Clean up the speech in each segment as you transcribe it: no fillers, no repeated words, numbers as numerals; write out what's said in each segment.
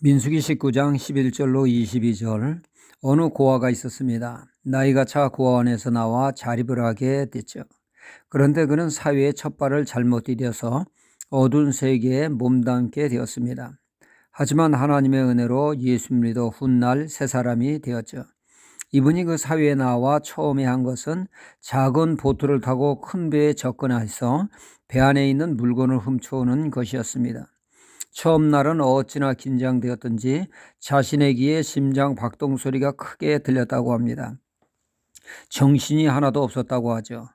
민수기 19장 11절로 22절. 어느 고아가 있었습니다. 나이가 차 고아원에서 나와 자립을 하게 됐죠. 그런데 그는 사회의 첫 발을 잘못 디뎌서 어두운 세계에 몸담게 되었습니다. 하지만 하나님의 은혜로 예수 믿어 훗날 새 사람이 되었죠. 이분이 그 사회에 나와 처음에 한 것은 작은 보트를 타고 큰 배에 접근해서 배 안에 있는 물건을 훔쳐오는 것이었습니다. 처음 날은 어찌나 긴장되었던지 자신의 귀에 심장 박동 소리가 크게 들렸다고 합니다. 정신이 하나도 없었다고 하죠.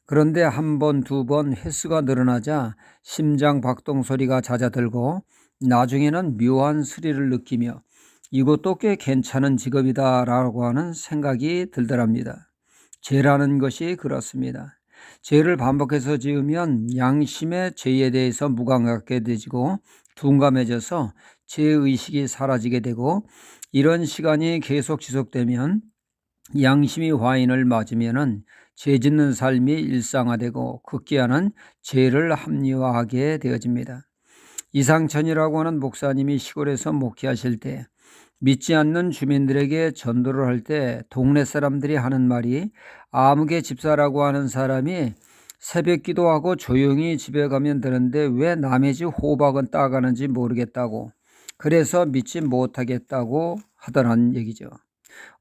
그런데 한 번, 두 번 횟수가 늘어나자 심장 박동 소리가 잦아들고 나중에는 묘한 스릴을 느끼며 이것도 꽤 괜찮은 직업이다라고 하는 생각이 들더랍니다. 죄라는 것이 그렇습니다. 죄를 반복해서 지으면 양심의 죄에 대해서 무감각하게 되지고 둔감해져서 죄의식이 사라지게 되고, 이런 시간이 계속 지속되면 양심이 화인을 맞으면 죄 짓는 삶이 일상화되고 급기야는 죄를 합리화하게 되어집니다. 이상천이라고 하는 목사님이 시골에서 목회하실 때 믿지 않는 주민들에게 전도를 할 때 동네 사람들이 하는 말이, 아무개 집사라고 하는 사람이 새벽 기도하고 조용히 집에 가면 되는데 왜 남의 집 호박은 따가는지 모르겠다고, 그래서 믿지 못하겠다고 하더란 얘기죠.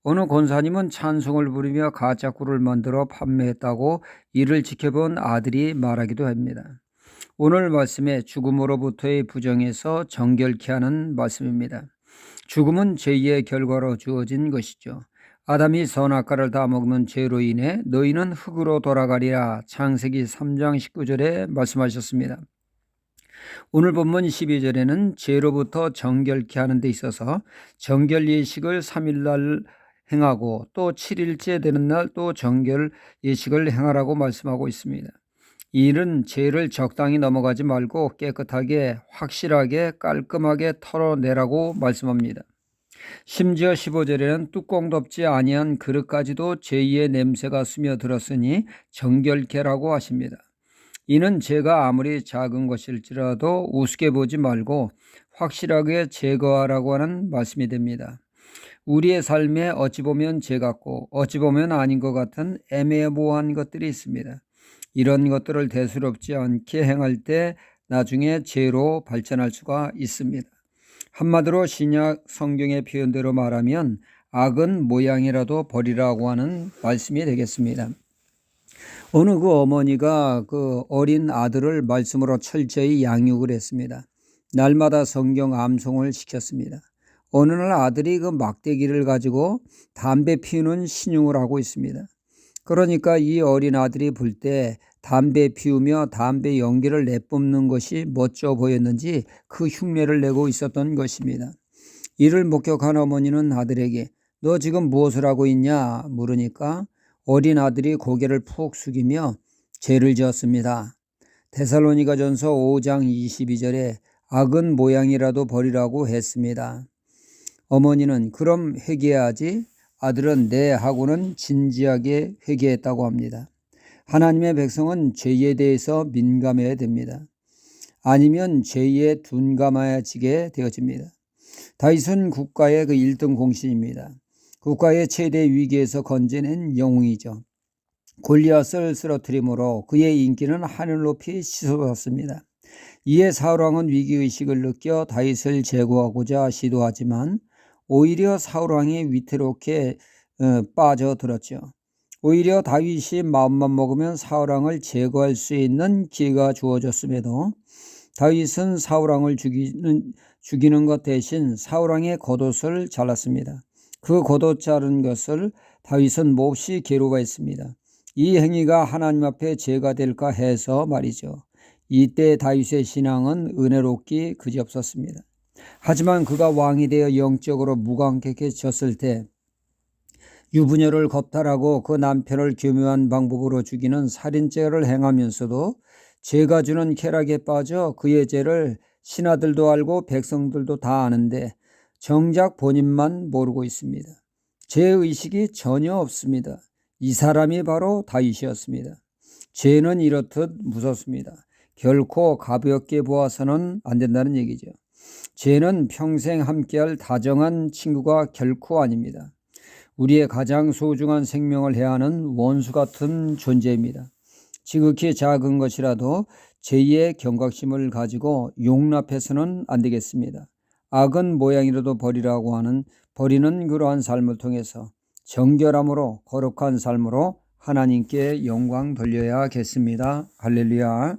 어느 권사님은 찬송을 부르며 가짜 꿀을 만들어 판매했다고 이를 지켜본 아들이 말하기도 합니다. 오늘 말씀에 죽음으로부터의 부정에서 정결케 하는 말씀입니다. 죽음은 죄의 결과로 주어진 것이죠. 아담이 선악과를 다 먹는 죄로 인해 너희는 흙으로 돌아가리라, 창세기 3장 19절에 말씀하셨습니다. 오늘 본문 12절에는 죄로부터 정결케 하는 데 있어서 정결 예식을 3일날 행하고 또 7일째 되는 날 또 정결 예식을 행하라고 말씀하고 있습니다. 이 일은 죄를 적당히 넘어가지 말고 깨끗하게, 확실하게, 깔끔하게 털어내라고 말씀합니다. 심지어 15절에는 뚜껑 덮지 아니한 그릇까지도 죄의 냄새가 스며들었으니 정결케라고 하십니다. 이는 죄가 아무리 작은 것일지라도 우습게 보지 말고 확실하게 제거하라고 하는 말씀이 됩니다. 우리의 삶에 어찌 보면 죄 같고 어찌 보면 아닌 것 같은 애매모호한 것들이 있습니다. 이런 것들을 대수롭지 않게 행할 때 나중에 죄로 발전할 수가 있습니다. 한마디로 신약 성경의 표현대로 말하면 악은 모양이라도 버리라고 하는 말씀이 되겠습니다. 어느 그 어머니가 그 어린 아들을 말씀으로 철저히 양육을 했습니다. 날마다 성경 암송을 시켰습니다. 어느 날 아들이 그 막대기를 가지고 담배 피우는 신용을 하고 있습니다. 그러니까 이 어린 아들이 볼 때 담배 피우며 담배 연기를 내뿜는 것이 멋져 보였는지 그 흉내를 내고 있었던 것입니다. 이를 목격한 어머니는 아들에게 너 지금 무엇을 하고 있냐 물으니까 어린 아들이 고개를 푹 숙이며 죄를 지었습니다. 데살로니가전서 5장 22절에 악은 모양이라도 버리라고 했습니다. 어머니는 그럼 회개해야지, 아들은 네 하고는 진지하게 회개했다고 합니다. 하나님의 백성은 죄에 대해서 민감해야 됩니다. 아니면 죄에 둔감해지게 되어집니다. 다윗은 국가의 그 1등 공신입니다. 국가의 최대 위기에서 건져낸 영웅이죠. 골리앗을 쓰러뜨림으로 그의 인기는 하늘 높이 치솟았습니다. 이에 사울왕은 위기의식을 느껴 다윗을 제거하고자 시도하지만 오히려 사울왕이 위태롭게 빠져들었죠. 오히려 다윗이 마음만 먹으면 사울왕을 제거할 수 있는 기회가 주어졌음에도 다윗은 사울왕을 죽이는 것 대신 사울왕의 겉옷을 잘랐습니다. 그 겉옷 자른 것을 다윗은 몹시 괴로워했습니다. 이 행위가 하나님 앞에 죄가 될까 해서 말이죠. 이때 다윗의 신앙은 은혜롭기 그지없었습니다. 하지만 그가 왕이 되어 영적으로 무감각해졌을 때 유부녀를 겁탈하고 그 남편을 교묘한 방법으로 죽이는 살인죄를 행하면서도 죄가 주는 쾌락에 빠져 그의 죄를 신하들도 알고 백성들도 다 아는데 정작 본인만 모르고 있습니다. 죄의식이 전혀 없습니다. 이 사람이 바로 다윗이었습니다. 죄는 이렇듯 무섭습니다. 결코 가볍게 보아서는 안 된다는 얘기죠. 죄는 평생 함께할 다정한 친구가 결코 아닙니다. 우리의 가장 소중한 생명을 해하는 원수 같은 존재입니다. 지극히 작은 것이라도 죄의 경각심을 가지고 용납해서는 안 되겠습니다. 악은 모양이라도 버리는 그러한 삶을 통해서 정결함으로 거룩한 삶으로 하나님께 영광 돌려야겠습니다. 할렐루야.